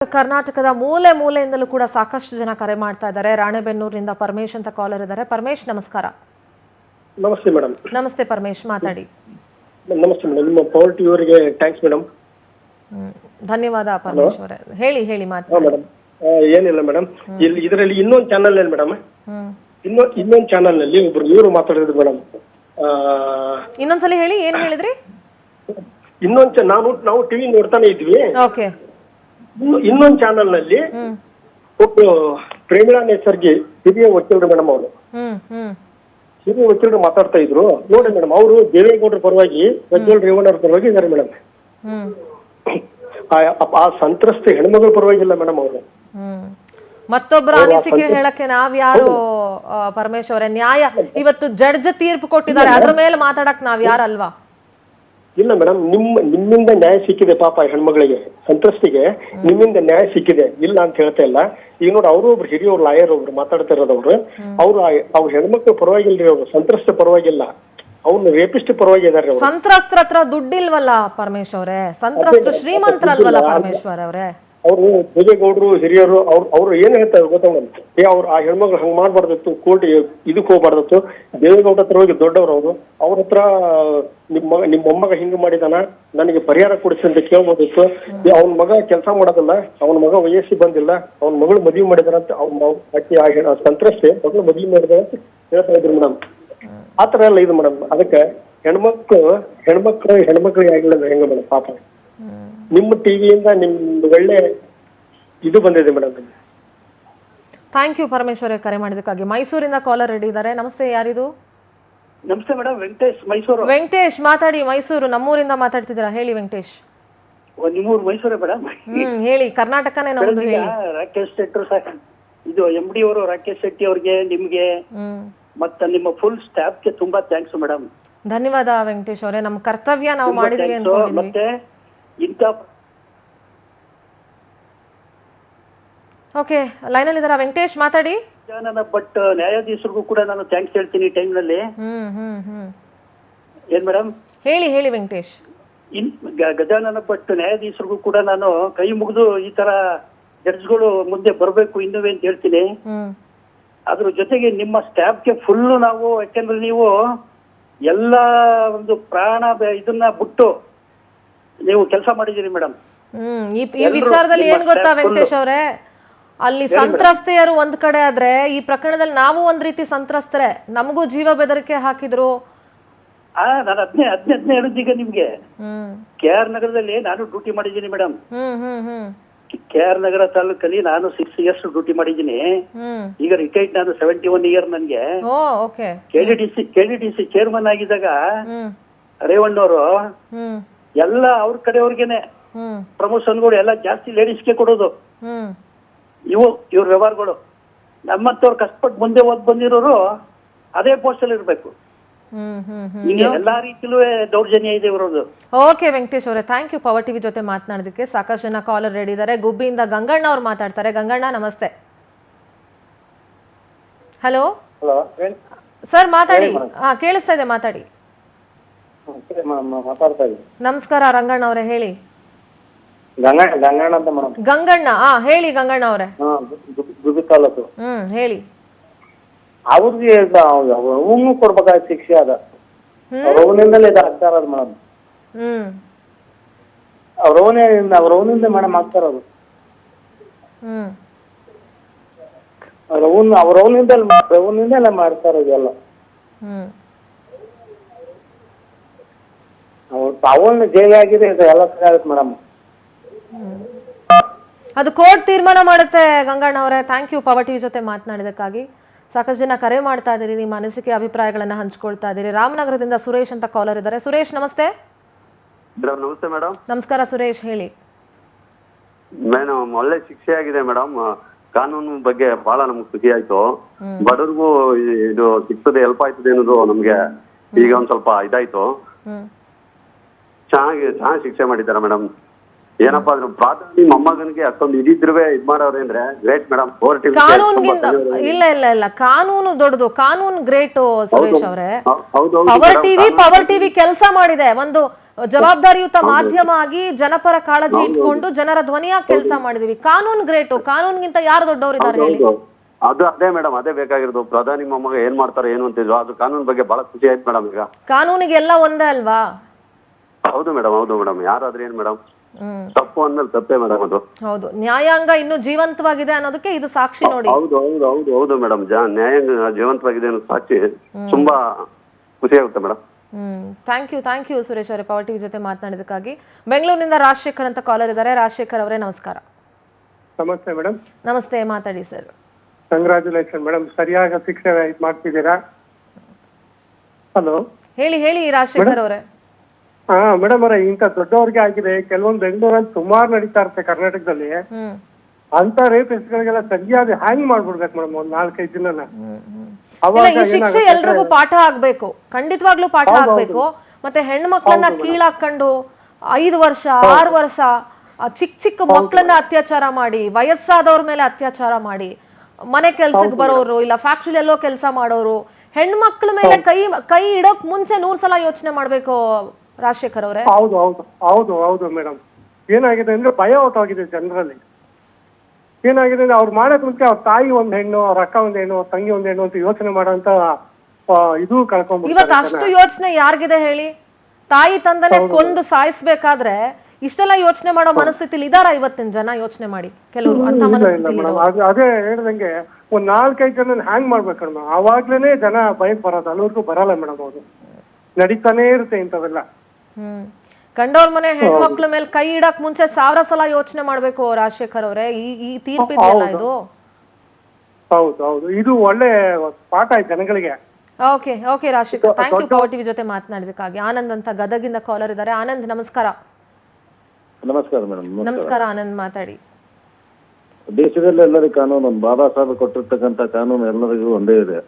ಕರ್ನಾಟಕದ ಮೂಲೆ ಮೂಲೆಯಿಂದಲೂ ಕೂಡ ಸಾಕಷ್ಟು ಜನ ಕರೆ ಮಾಡ್ತಾ ಇದ್ದಾರೆ. ರಾಣೆಬೆನ್ನೂರಿನಿಂದ ಪರಮೇಶ್ ಅಂತ ಕಾಲರ್ ಇದ್ದಾರೆ. ಪರಮೇಶ್ ನಮಸ್ಕಾರ. ನಮಸ್ತೆ ಮೇಡಮ್. ನಮಸ್ತೆ ಪರಮೇಶ್, ಮಾತಾಡಿ. ನಮಸ್ತೆ ಮೇಡಮ್. ನಿಮ್ಮ ಪವರ್ ಟಿವಿ ಅವರಿಗೆ ಥ್ಯಾಂಕ್ಸ್ ಮೇಡಮ್. ಧನ್ಯವಾದ ಪರಮೇಶ್ ಅವರೇ. ಹೇಳಿ ಮಾತಾಡಿ. ಮೇಡಮ್ ಏನಿಲ್ಲ ಮೇಡಮ್, ಇದರಲ್ಲಿ ಇನ್ನೊಂದು ಚಾನಲ್ ಅಲ್ಲಿ ಮೇಡಮ್, ಇನ್ನೊಂದು ಚಾನಲ್ ನಲ್ಲಿ ಒಬ್ರು ಇವರು ಮಾತಾಡಿದ್ರು ಮೇಡಮ್. ಇನ್ನೊಂದ್ಸಲಿ ಹೇಳಿ, ಏನ್ ಹೇಳಿದ್ರಿ? ನಾವು ಟಿವಿ ನೋಡ್ತಾನೆ ಇದ್ವಿ. ಓಕೆ. ಇನ್ನೊಂದು ಚಾನಲ್ ನಲ್ಲಿ ಒಬ್ಬರು ಪ್ರೇಮಿಳಾ ನೇಸರ್ಗಿ ಹಿರಿಯ ವಕೀಲರು ಮೇಡಮ್, ಅವರು ಹಿರಿಯ ವಕೀಲರು ಮಾತಾಡ್ತಾ ಇದ್ರು ನೋಡಿ ಮೇಡಮ್. ಅವರು ದೇವೇಗೌಡರ ಪರವಾಗಿ, ಪ್ರಜ್ವಲ್ ರೇವಣ್ಣವ್ರ ಪರವಾಗಿ ಇದ್ದಾರೆ ಮೇಡಮ್. ಆ ಸಂತ್ರಸ್ತ ಹೆಣ್ಮಗಳ ಪರವಾಗಿಲ್ಲ ಮೇಡಮ್ ಅವರು. ಮತ್ತೊಬ್ಬರ ಅನಿಸಿಕೆ ಹೇಳಕ್ಕೆ ನಾವ್ಯಾರು ಪರಮೇಶ್ ಅವರೇ? ನ್ಯಾಯ ಇವತ್ತು ಜಡ್ಜ್ ತೀರ್ಪು ಕೊಟ್ಟಿದ್ದಾರೆ, ಅದ್ರ ಮೇಲೆ ಮಾತಾಡಕ್ ನಾವ್ ಯಾರಲ್ವಾ? ಇಲ್ಲ ಮೇಡಮ್, ನಿಮ್ಮಿಂದ ನ್ಯಾಯ ಸಿಕ್ಕಿದೆ ಪಾಪ ಹೆಣ್ಮಗಳಿಗೆ, ಸಂತ್ರಸ್ತಿಗೆ ನಿಮ್ಮಿಂದ ನ್ಯಾಯ ಸಿಕ್ಕಿದೆ, ಇಲ್ಲ ಅಂತ ಹೇಳ್ತಾ ಇಲ್ಲ. ಈಗ ನೋಡಿ, ಅವರು ಒಬ್ರು ಹಿರಿಯವ್ರು ಲಾಯರ್ ಒಬ್ರು ಮಾತಾಡ್ತಾ ಇರೋದವ್ರು, ಅವ್ರ ಹೆಣ್ಮಕ್ಳು ಪರವಾಗಿಲ್ರಿ, ಅವ್ರು ಸಂತ್ರಸ್ತ ಪರವಾಗಿಲ್ಲ, ಅವ್ನು ರೇಪಿಸ್ಟ್ ಪರವಾಗಿ ಇದಾರೆ. ಸಂತ್ರಸ್ತರ ಹತ್ರ ದುಡ್ಡಿಲ್ವಲ್ಲ ಪರಮೇಶ್ ಅವರೇ, ಸಂತ್ರಸ್ತರು ಶ್ರೀಮಂತರಲ್ವಲ್ಲ ಪರಮೇಶ್ವರ್ ಅವರೇ? ಅವರು ದೇವೇಗೌಡರು ಹಿರಿಯರು, ಅವ್ರು ಏನ್ ಹೇಳ್ತಾರೆ ಗೊತ್ತಾ ಮೇಡಮ್, ಅವ್ರು ಆ ಹೆಣ್ಮಕ್ಳು ಹಂಗ್ ಮಾಡ್ಬಾರ್ದಿತ್ತು, ಕೋರ್ಟ್ ಇದಕ್ ಹೋಗ್ಬಾರ್ದಿತ್ತು. ದೇವೇಗೌಡ ಹತ್ರ ಹೋಗಿ ದೊಡ್ಡವ್ರು ಅವರು, ಅವ್ರ ಹತ್ರ ನಿಮ್ಮ ಮೊಮ್ಮಗ ಹಿಂಗ್ ಮಾಡಿದಾನ, ನನಗೆ ಪರಿಹಾರ ಕೊಡಿಸಿ ಅಂತ ಕೇಳ್ಬೋದಿತ್ತು. ಅವ್ನ ಮಗ ಕೆಲಸ ಮಾಡೋದಿಲ್ಲ, ಅವನ ಮಗ ವಯಸ್ಸಿ ಬಂದಿಲ್ಲ, ಅವ್ನ ಮಗಳು ಮದುವೆ ಮಾಡಿದಾರಂತ, ಅವ್ನ ಸಂತ್ರಸ್ತೆ ಮಗಳು ಮದುವೆ ಮಾಡಿದಾರ ಅಂತ ಹೇಳ್ತಾ ಇದ್ರು ಮೇಡಮ್. ಆತರ ಎಲ್ಲ ಇದು ಮೇಡಮ್. ಅದಕ್ಕೆ ಹೆಣ್ಮಕ್ಳಿಗೆ ಆಗಿಲ್ಲ ಹೆಂಗ ಮೇಡಮ್ ಪಾಪ. ನಿಮ್ಮ ಟಿವಿಯಿಂದ ನಿಮ್ದು ಒಳ್ಳೆ ಇದು ಬಂದಿದೆ ಮೇಡಮ್. ಥ್ಯಾಂಕ್ ಯು ಪರಮೇಶ್ವರ, ಕರೆ ಮಾಡಿದಕ್ಕಾಗಿ. ಮೈಸೂರಿಂದ ಕಾಲರ್ ರೆಡಿ ಇದ್ದಾರೆ. ನಮಸ್ತೆ, ಯಾರಿದು? ನಮಸ್ತೆ ಮೇಡಮ್, ವೆಂಕಟೇಶ್, ಮೈಸೂರು. ವೆಂಕಟೇಶ್ ಮಾತಾಡಿ. ಮೈಸೂರು ನಮ್ಮೂರಿಂದ ಮಾತಾಡ್ತಿದ್ದೀರಾ, ಹೇಳಿ ವೆಂಕಟೇಶ್. ನಿಮ್ಮೂರು ಮೈಸೂರೇ ಮೇಡಮ್? ಹೇಳಿ, ಕರ್ನಾಟಕನೇ ನಮ್ದು, ಹೇಳಿ. ರಾಕೇಶ್ ಶೆಟ್ಟಿ ಇದು MD ಅವರು, ರಾಕೇಶ್ ಶೆಟ್ಟಿ ಅವ್ರಿಗೆ, ನಿಮ್ಗೆ ಮತ್ತೆ ನಿಮ್ಮ ಫುಲ್ ಸ್ಟಾಫ್ಗೆ ತುಂಬಾ ಥ್ಯಾಂಕ್ಸ್ ಮೇಡಮ್. ಧನ್ಯವಾದ ವೆಂಕಟೇಶ್ ಅವರೇ, ನಮ್ಮ ಕರ್ತವ್ಯ ನಾವು ಮಾಡಿದ್ವಿ ಅನ್ಕೊಂಡಿದ್ದೀವಿ. ಮತ್ತೆ ಇಂಥ ಓಕೆ, ಲೈನಲ್ಲಿ ಇದಾರ ವೆಂಕಟೇಶ್, ಮಾತಾಡಿ. ಬಟ್ ನ್ಯಾಯಾಧೀಶರಿಗೂ ಕೂಡ ನಾನು ಥ್ಯಾಂಕ್ಸ್ ಹೇಳ್ತೀನಿ ಈ ಟೈಮ್ ನಲ್ಲಿ. ಏನ್ ಮೇಡಮ್? ಹೇಳಿ ವೆಂಕಟೇಶ್. ಗಜಾನನ ಭಟ್ ನ್ಯಾಯಾಧೀಶರಿಗೂ ಕೂಡ ನಾನು ಕೈ ಮುಗಿದು ಈ ತರ ಜಡ್ಜ್ಗಳು ಮುಂದೆ ಬರಬೇಕು ಇನ್ನುವೇ ಅಂತ ಹೇಳ್ತೀನಿ. ಅದ್ರ ಜೊತೆಗೆ ನಿಮ್ಮ ಸ್ಟಾಫ್ಗೆ ಫುಲ್ ನಾವು, ಯಾಕೆಂದ್ರೆ ನೀವು ಎಲ್ಲ ಒಂದು ಪ್ರಾಣ ಇದನ್ನ ಬಿಟ್ಟು ನೀವು ಕೆಲಸ ಮಾಡಿದ್ದೀರಿ ಮೇಡಮ್. ಈ ವಿಚಾರದಲ್ಲಿ ಏನ್ ಗೊತ್ತಾ ವೆಂಕಟೇಶ್ ಅವರೇ, ಅಲ್ಲಿ ಸಂತ್ರಸ್ತೆಯರು ಒಂದ್ ಕಡೆ ಆದ್ರೆ, ಈ ಪ್ರಕರಣದಲ್ಲಿ ನಾವು ಒಂದ್ ರೀತಿ ಸಂತ್ರಸ್ತರೆ, ನಮಗೂ ಜೀವ ಬೆದರಿಕೆ ಹಾಕಿದ್ರು. ನಾನು ಹದಿನೇ ಹೇಳಿದ್ದೀಗ ನಿಮ್ಗೆ. KR ನಗರದಲ್ಲಿ ನಾನು ಡ್ಯೂಟಿ ಮಾಡಿದ್ದೀನಿ ಮೇಡಮ್. KR ನಗರ ತಾಲೂಕಲ್ಲಿ ನಾನು 6 years ಡ್ಯೂಟಿ ಮಾಡಿದ್ದೀನಿ. ಈಗ ರಿಟೈರ್ಡ್, ನಾನು 71 year ನನ್ಗೆ. KDDC ಚೇರ್ಮನ್ ಆಗಿದ್ದಾಗ ರೇವಣ್ಣವರು ಎಲ್ಲ ಅವ್ರ ಕಡೆಯವ್ರಿಗೇನೆ ಪ್ರಮೋಷನ್ಗಳು ಎಲ್ಲ ಜಾಸ್ತಿ ಲೇಡೀಸ್ಗೆ ಕೊಡೋದು. ಇವ್ರ ವ್ಯವಹಾರಗಳು ನಮ್ಮಂತವ್ರು ಕಷ್ಟಪಟ್ಟು ಮುಂದೆ ಓದ್ ಬಂದಿರೋರು ಅದೇ ಪೋಸ್ಟ್ ಅಲ್ಲಿ ಇರ್ಬೇಕು. ಈಗ ಎಲ್ಲಾ ರೀತಿಲೂ ದೌರ್ಜನ್ಯ ಇದೆ ಇರೋದು. ಓಕೆ ವೆಂಕಟೇಶ್ ಅವರೇ, ಥ್ಯಾಂಕ್ ಯು ಪವರ್ ಟಿವಿ ಜೊತೆ ಮಾತನಾಡೋದಕ್ಕೆ. ಸಾಕಷ್ಟು ಜನ ಕಾಲರ್ ರೆಡಿ ಇದ್ದಾರೆ. ಗುಬ್ಬಿಯಿಂದ ಗಂಗಣ್ಣ ಅವ್ರು ಮಾತಾಡ್ತಾರೆ. ಗಂಗಣ್ಣ ನಮಸ್ತೆ. ಹಲೋ ಸರ್, ಮಾತಾಡಿ. ಕೇಳಿಸ್ತಾ ಇದೆ, ಮಾತಾಡಿ. ನಮಸ್ಕಾರ ರಂಗಣ್ಣ ಅವರೇ, ಹೇಳಿ. ಗಂಗಣ್ಣ ಅಂತ ಮೇಡಮ್. ಗಂಗಣ್ಣ, ಹೇಳಿ ಗಂಗಣ್ಣ ಅವರೇ. ಹೇಳಿ. ಅವ್ರಿಗೆ ಅವನು ಕೊಡ್ಬೇಕಾದ ಶಿಕ್ಷೆ ಅದ, ಅವನಿಂದಲೇ ಆಗ್ತಾ ಇರೋದು ಮೇಡಮ್. ಅವ್ರವನಿಂದ ಮೇಡಮ್ ಆಗ್ತಾ ಇರೋದು. ಅವ್ರವನಿಂದಲೇ ಮಾಡ್ತಾ ಇರೋದು ಎಲ್ಲ. ಅವನ ಜೈಲ್ ಆಗಿದೆ, ಎಲ್ಲ ಸರಿ ಆಗುತ್ತೆ ಮೇಡಮ್. ಅದು ಕೋರ್ಟ್ ತೀರ್ಮಾನ ಮಾಡುತ್ತೆ ಗಂಗಣ್ಣ ಅವರೇ. ಥ್ಯಾಂಕ್ ಯು ಪವರ್ ಟಿವಿ ಜೊತೆ ಮಾತನಾಡಿದಕ್ಕಾಗಿ. ಸಾಕಷ್ಟು ಜನ ಕರೆ ಮಾಡ್ತಾ ಇದ್ದೀರಿ, ನಿಮ್ಮ ಅನಿಸಿಕೆ ಅಭಿಪ್ರಾಯಗಳನ್ನ ಹಂಚ್ಕೊಳ್ತಾ ಇದ್ದೀರಿ. ರಾಮನಗರದಿಂದ ಸುರೇಶ್ ಅಂತ ಕಾಲರ್ ಇದ್ದಾರೆ. ಸುರೇಶ್ ನಮಸ್ತೆ. ನಮಸ್ತೆ ಮೇಡಮ್. ನಮಸ್ಕಾರ ಸುರೇಶ್, ಹೇಳಿ. ಮೇಡಮ್, ಒಳ್ಳೆ ಶಿಕ್ಷೆ ಆಗಿದೆ ಮೇಡಮ್. ಕಾನೂನು ಬಗ್ಗೆ ಬಹಳ ನಮ್ಗೆ ಖುಷಿ ಆಯ್ತು. ಬಡವ್ರಿಗೂ ಇದು ಸಿಗ್ತದೆ, ಹೆಲ್ಪ್ ಆಯ್ತದೆ ಅನ್ನೋದು ನಮ್ಗೆ ಈಗ ಒಂದ್ ಸ್ವಲ್ಪ ಇದಾಯ್ತು. ಚೆನ್ನಾಗಿ ಶಿಕ್ಷೆ ಮಾಡಿದ್ದಾರೆ ಮೇಡಮ್. ಏನಪ್ಪಾ ಅಂದ್ರೆ ಪ್ರಾಥಮಿಕ ಮೊಮ್ಮಗನಿಗೆ ಅಷ್ಟೊಂದು ಇದಿದ್ರುವೆ ಇದ್ ಮಾಡೋರೆ ಅಂದ್ರೆ ಗ್ರೇಟ್ ಮೇಡಮ್. ಇಲ್ಲ ಕಾನೂನು ದೊಡ್ಡದು, ಕಾನೂನು ಗ್ರೇಟ್ ಸುರೇಶ್ ಅವರೇ. ಪವರ್ ಟಿವಿ ಕೆಲಸ ಮಾಡಿದೆ. ಜವಾಬ್ದಾರಿಯುತ ಮಾಧ್ಯಮ ಆಗಿ ಜನಪರ ಕಾಳಜಿ ಇಟ್ಕೊಂಡು ಜನರ ಧ್ವನಿಯಾಗಿ ಕೆಲಸ ಮಾಡಿದೀವಿ. ಕಾನೂನು ಗ್ರೇಟು, ಕಾನೂನ್ಗಿಂತ ಯಾರು ದೊಡ್ಡವರಿದ್ದಾರೆ ಹೇಳಿ? ಅದು ಅದೇ ಮೇಡಮ್, ಅದೇ ಬೇಕಾಗಿರೋದು. ಪ್ರಧಾನಿ ಮೊಮ್ಮಗ ಏನ್ ಮಾಡ್ತಾರೆ ಏನು ಅಂತಿದ್ರು, ಅದು ಕಾನೂನು ಬಗ್ಗೆ ಬಹಳ ಖುಷಿ ಆಯ್ತು ಮೇಡಮ್. ಈಗ ಕಾನೂನಿಗೆ ಎಲ್ಲ ಒಂದೇ ಅಲ್ವಾ? ಹೌದು ಮೇಡಮ್, ಯಾರಾದ್ರೂ ಏನ್ ಮೇಡಮ್, ತಪ್ಪು ಅಂದ್ಮೇಲೆ ತಪ್ಪೇ ಮೇಡಮ್ ಅದು. ಹೌದು, ನ್ಯಾಯಾಂಗ ಇನ್ನೂ ಜೀವಂತವಾಗಿದೆ ಅನ್ನೋದಕ್ಕೆ ಇದು ಸಾಕ್ಷಿ ನೋಡಿ. ಹೌದು ಮೇಡಮ್, ನ್ಯಾಯಾಂಗ ಜೀವಂತವಾಗಿದೆ ಅನ್ನೋ ಸಾಕ್ಷಿ ತುಂಬಾ ಖುಷಿ ಆಗುತ್ತೆ ಮೇಡಮ್. ಥ್ಯಾಂಕ್ ಯು ಸುರೇಶ್ ಅವರೇ, ಪವರ್ ಟಿವಿ ಜೊತೆ ಮಾತನಾಡಿದಕ್ಕಾಗಿ. ಬೆಂಗಳೂರಿನಿಂದ ರಾಜಶೇಖರ್ ಅಂತ ಕಾಲರ್ ಇದ್ದಾರೆ. ರಾಜಶೇಖರ್ ಅವರೇ ನಮಸ್ಕಾರ. ನಮಸ್ತೆ ಮೇಡಮ್. ನಮಸ್ತೆ, ಮಾತಾಡಿ ಸರ್. ಕಂಗ್ರಾಚುಲೇಷನ್ ಮೇಡಮ್, ಸರಿಯಾಗಿ ಶಿಕ್ಷೆ ಮಾಡ್ತಿದ್ದೀರಾ. ಹಲೋ, ಹೇಳಿ ರಾಜಶೇಖರ್ ಅವರೇ. ಹಾ ಮೇಡಮ್ ಅವರೇ, ಇಂಥ ದೊಡ್ಡವ್ರಿಗೆ ಆಗಿದೆ. ಕೆಲವೊಂದು ಬೆಂಗಳೂರಲ್ಲಿ ಸುಮಾರು ನಡೀತಾ ಇರುತ್ತೆ ಕರ್ನಾಟಕದಲ್ಲಿ. ಅಂತ ರೇಪಿಸ್ಟ್ಗಳಿಗೆಲ್ಲ ಸರಿಯಾಗಿ ಹ್ಯಾಂಗ್ ಮಾಡ್ಬಿಡ್ಬೇಕು ಮೇಡಮ್, ಒಂದ್ 4-5 ದಿನ. ಈ ಶಿಕ್ಷೆ ಎಲ್ರಿಗೂ ಪಾಠ ಆಗ್ಬೇಕು, ಖಂಡಿತವಾಗ್ಲೂ ಪಾಠ ಆಗ್ಬೇಕು. ಮತ್ತೆ ಹೆಣ್ಮಕ್ಳನ್ನ ಕೀಳಾಕೊಂಡು 5 ವರ್ಷ 6 ವರ್ಷ ಚಿಕ್ಕ ಮಕ್ಕಳನ್ನ ಅತ್ಯಾಚಾರ ಮಾಡಿ, ವಯಸ್ಸಾದವ್ರ ಮೇಲೆ ಅತ್ಯಾಚಾರ ಮಾಡಿ, ಮನೆ ಕೆಲ್ಸಕ್ಕೆ ಬರೋರು ಇಲ್ಲ ಫ್ಯಾಕ್ಟ್ರಿ ಎಲ್ಲೋ ಕೆಲಸ ಮಾಡೋರು, ಹೆಣ್ಮಕ್ಳ ಮೇಲೆ ಕೈ ಇಡೋಕ್ ಮುಂಚೆ 100 ಸಲ ಯೋಚನೆ ಮಾಡ್ಬೇಕು ರಾಜಶೇಖರ್ ಅವರೇ. ಹೌದು ಮೇಡಮ್. ಏನಾಗಿದೆ ಅಂದ್ರೆ ಭಯ ಹೊತ್ತೋಗಿದೆ ಜನರಲ್ಲಿ. ಏನಾಗಿದೆ ಅಂದ್ರೆ ಅವ್ರು ಮಾಡೋದ್ ಮುಂಚೆ ಅವ್ರ ತಾಯಿ ಒಂದ್ ಹೆಣ್ಣು, ಅವ್ರ ಅಕ್ಕ ಒಂದ್ ಹೆಣ್ಣು, ಅವ್ರ ತಂಗಿ ಒಂದ್ ಹೆಣ್ಣು ಅಂತ ಯೋಚನೆ ಮಾಡೋಂತ ಇದು ಕಳ್ಕೊಂಡ್ಬಿಡ್ತಾರೆ. ಇವತ್ತು ಅಷ್ಟು ಯೋಚನೆ ಯಾರಿಗಿದೆ ಹೇಳಿ? ತಾಯಿ ತಂದನೆ ಕೊಂದು ಸಾಯಿಸ್ಬೇಕಾದ್ರೆ ಇಷ್ಟೆಲ್ಲ ಯೋಚನೆ ಮಾಡೋ ಮನಸ್ಥಿತಿಲಿ ಇದಾರ ಇವತ್ತಿನ ಜನ? ಯೋಚನೆ ಮಾಡಿ, ಕೆಲವರು ಅಂತ ಮನಸ್ಥಿತಿಲಿ. ಅದೇ ಹೇಳ್ದಂಗೆ ಒಂದ್ 4-5 ಜನ ಹ್ಯಾಂಗ್ ಮಾಡ್ಬೇಕು ಮೇಡಮ್, ಅವಾಗ್ಲೇನೆ ಜನ ಭಯಕ್ ಬರೋದು. ಅಲ್ಲಿವರೆಗೂ ಬರಲ್ಲ ಮೇಡಮ್. ಅದು ನಡೀತಾನೆ ಇರುತ್ತೆ ಇಂಥವೆಲ್ಲ. ಕಂಡೋರ್ ಮನೆ ಹೆಣ್ಮಕ್ಳ ಮೇಲೆ ಕೈ ಇಡಕ್ ಮುಂಚೆ 1000 ಸಲ ಯೋಚನೆ ಮಾಡ್ಬೇಕು ರಾಜಶೇಖರ್ ಅವರೇ. ಈ ತೀರ್ಪಿದೆಯಲ್ಲ ಇದು. ಹೌದು, ಇದು ಒಳ್ಳೆ ಪಾಠ ಆಯ್ತು ಜನಗಳಿಗೆ. Okay Rajashekar, thank you power TV ಜೊತೆ ಮಾತನಾಡಿದಕ್ಕಾಗಿ. ಆನಂದ್ ಅಂತ ಗದಗಿಂದ ಕಾಲರ್ ಇದ್ದಾರೆ. ಆನಂದ್ ನಮಸ್ಕಾರ. ನಮಸ್ಕಾರ ಮೇಡಮ್. ನಮಸ್ಕಾರ ಆನಂದ್, ಮಾತಾಡಿ. ದೇಶದಲ್ಲಿ ಎಲ್ಲರಿಗೂ ಕಾನೂನು, ಬಾಬಾ ಸಾಹೇಬ್ ಕೊಟ್ಟಿರ್ತಕ್ಕಂಥ ಕಾನೂನು ಎಲ್ಲರಿಗೂ ಒಂದೇ ಇದೆ.